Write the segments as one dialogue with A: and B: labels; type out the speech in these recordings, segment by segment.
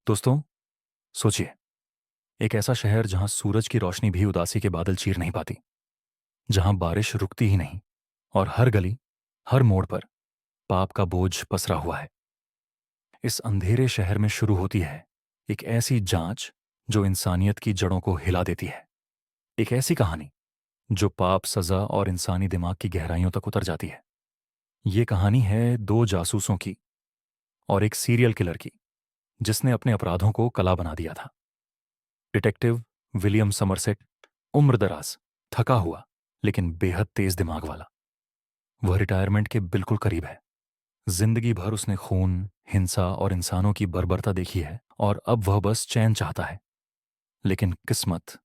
A: दोस्तों, सोचिए, एक ऐसा शहर जहां सूरज की रोशनी भी उदासी के बादल चीर नहीं पाती, जहां बारिश रुकती ही नहीं और हर गली, हर मोड़ पर पाप का बोझ पसरा हुआ है। इस अंधेरे शहर में शुरू होती है एक ऐसी जांच जो इंसानियत की जड़ों को हिला देती है। एक ऐसी कहानी जो पाप, सजा और इंसानी दिमाग की गहराइयों तक उतर जाती है। ये कहानी है दो जासूसों की और एक सीरियल किलर की, जिसने अपने अपराधों को कला बना दिया था। डिटेक्टिव विलियम समरसेट, उम्रदराज, थका हुआ लेकिन बेहद तेज दिमाग वाला। वह रिटायरमेंट के बिल्कुल करीब है। जिंदगी भर उसने खून, हिंसा और इंसानों की बर्बरता देखी है और अब वह बस चैन चाहता है। लेकिन किस्मत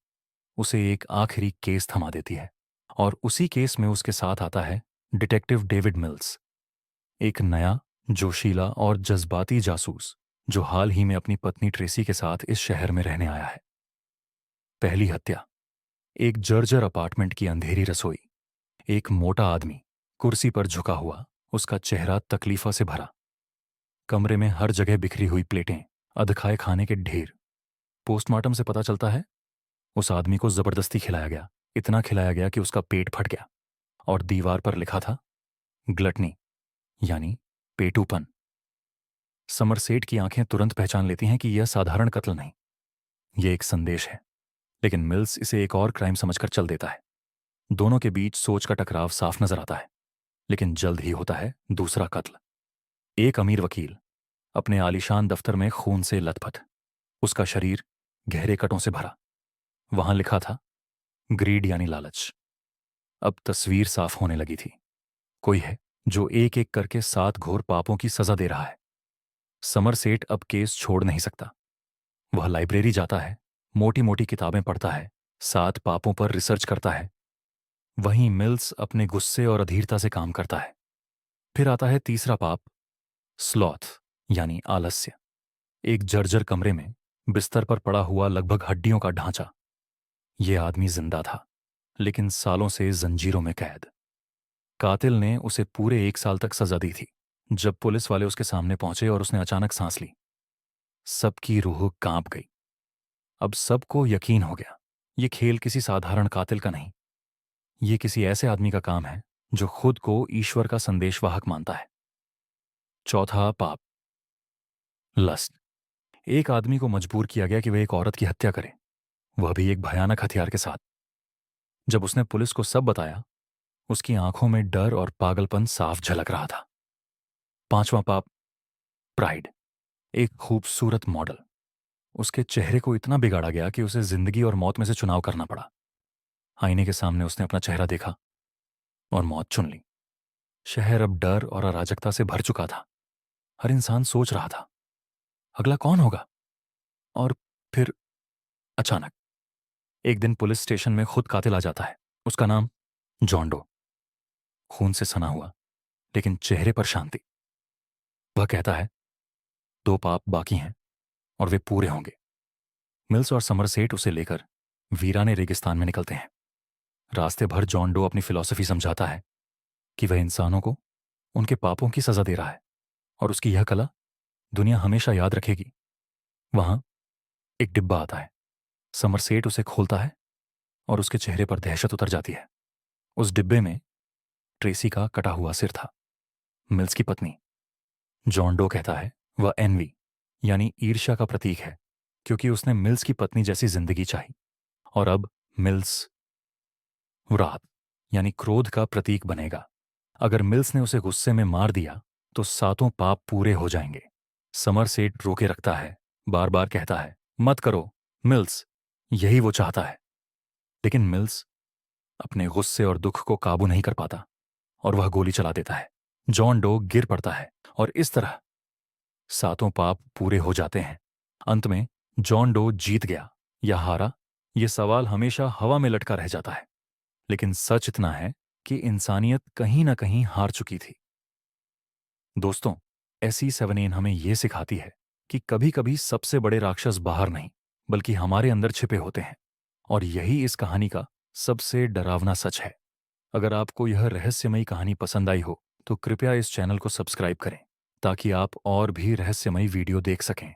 A: उसे एक आखिरी केस थमा देती है और उसी केस में उसके साथ आता है डिटेक्टिव डेविड मिल्स, एक नया, जोशीला और जज्बाती जासूस जो हाल ही में अपनी पत्नी ट्रेसी के साथ इस शहर में रहने आया है। पहली हत्या, एक जर्जर अपार्टमेंट की अंधेरी रसोई। एक मोटा आदमी कुर्सी पर झुका हुआ, उसका चेहरा तकलीफों से भरा। कमरे में हर जगह बिखरी हुई प्लेटें, अधखाए खाने के ढेर। पोस्टमार्टम से पता चलता है उस आदमी को जबरदस्ती खिलाया गया, इतना खिलाया गया कि उसका पेट फट गया। और दीवार पर लिखा था, ग्लटनी, यानी पेटूपन। समरसेट की आंखें तुरंत पहचान लेती हैं कि यह साधारण कत्ल नहीं, यह एक संदेश है। लेकिन मिल्स इसे एक और क्राइम समझकर चल देता है। दोनों के बीच सोच का टकराव साफ नजर आता है, लेकिन जल्द ही होता है दूसरा कत्ल। एक अमीर वकील अपने आलीशान दफ्तर में खून से लथपथ, उसका शरीर गहरे कटों से भरा। वहां लिखा था, ग्रीड यानी लालच। अब तस्वीर साफ होने लगी थी। कोई है जो एक एक करके 7 घोर पापों की सजा दे रहा है। समरसेट अब केस छोड़ नहीं सकता। वह लाइब्रेरी जाता है, मोटी मोटी किताबें पढ़ता है, 7 पापों पर रिसर्च करता है। वहीं मिल्स अपने गुस्से और अधीरता से काम करता है। फिर आता है तीसरा पाप, स्लॉथ, यानी आलस्य। एक जर्जर कमरे में बिस्तर पर पड़ा हुआ लगभग हड्डियों का ढांचा। यह आदमी जिंदा था, लेकिन सालों से जंजीरों में कैद। कातिल ने उसे पूरे 1 साल तक सजा दी थी। जब पुलिस वाले उसके सामने पहुंचे और उसने अचानक सांस ली, सबकी रूह कांप गई। अब सबको यकीन हो गया, यह खेल किसी साधारण कातिल का नहीं, ये किसी ऐसे आदमी का काम है जो खुद को ईश्वर का संदेशवाहक मानता है। चौथा पाप, लस्ट। एक आदमी को मजबूर किया गया कि वह एक औरत की हत्या करे, वह भी एक भयानक हथियार के साथ। जब उसने पुलिस को सब बताया, उसकी आंखों में डर और पागलपन साफ झलक रहा था। पांचवां पाप, प्राइड। एक खूबसूरत मॉडल, उसके चेहरे को इतना बिगाड़ा गया कि उसे जिंदगी और मौत में से चुनाव करना पड़ा। आईने के सामने उसने अपना चेहरा देखा और मौत चुन ली। शहर अब डर और अराजकता से भर चुका था। हर इंसान सोच रहा था, अगला कौन होगा। और फिर अचानक एक दिन पुलिस स्टेशन में खुद कातिल आ जाता है। उसका नाम जॉन डो। खून से सना हुआ, लेकिन चेहरे पर शांति। वह कहता है, 2 पाप बाकी हैं और वे पूरे होंगे। मिल्स और समरसेट उसे लेकर वीराने रेगिस्तान में निकलते हैं। रास्ते भर जॉन डो अपनी फिलॉसफी समझाता है कि वह इंसानों को उनके पापों की सजा दे रहा है और उसकी यह कला दुनिया हमेशा याद रखेगी। वहां एक डिब्बा आता है। समरसेट उसे खोलता है और उसके चेहरे पर दहशत उतर जाती है। उस डिब्बे में ट्रेसी का कटा हुआ सिर था, मिल्स की पत्नी। जॉन डो कहता है वह एनवी, यानी ईर्ष्या का प्रतीक है, क्योंकि उसने मिल्स की पत्नी जैसी जिंदगी चाही। और अब मिल्स रात, यानी क्रोध का प्रतीक बनेगा। अगर मिल्स ने उसे गुस्से में मार दिया तो 7 पाप पूरे हो जाएंगे। समरसेट रोके रखता है, बार बार कहता है, मत करो मिल्स, यही वो चाहता है। लेकिन मिल्स अपने गुस्से और दुख को काबू नहीं कर पाता और वह गोली चला देता है। जॉन डो गिर पड़ता है और इस तरह 7 पाप पूरे हो जाते हैं। अंत में जॉन डो जीत गया या हारा, यह सवाल हमेशा हवा में लटका रह जाता है। लेकिन सच इतना है कि इंसानियत कहीं ना कहीं हार चुकी थी। दोस्तों, ऐसी 7 हमें यह सिखाती है कि कभी कभी सबसे बड़े राक्षस बाहर नहीं, बल्कि हमारे अंदर छिपे होते हैं। और यही इस कहानी का सबसे डरावना सच है। अगर आपको यह रहस्यमयी कहानी पसंद आई हो तो कृपया इस चैनल को सब्सक्राइब करें, ताकि आप और भी रहस्यमयी वीडियो देख सकें।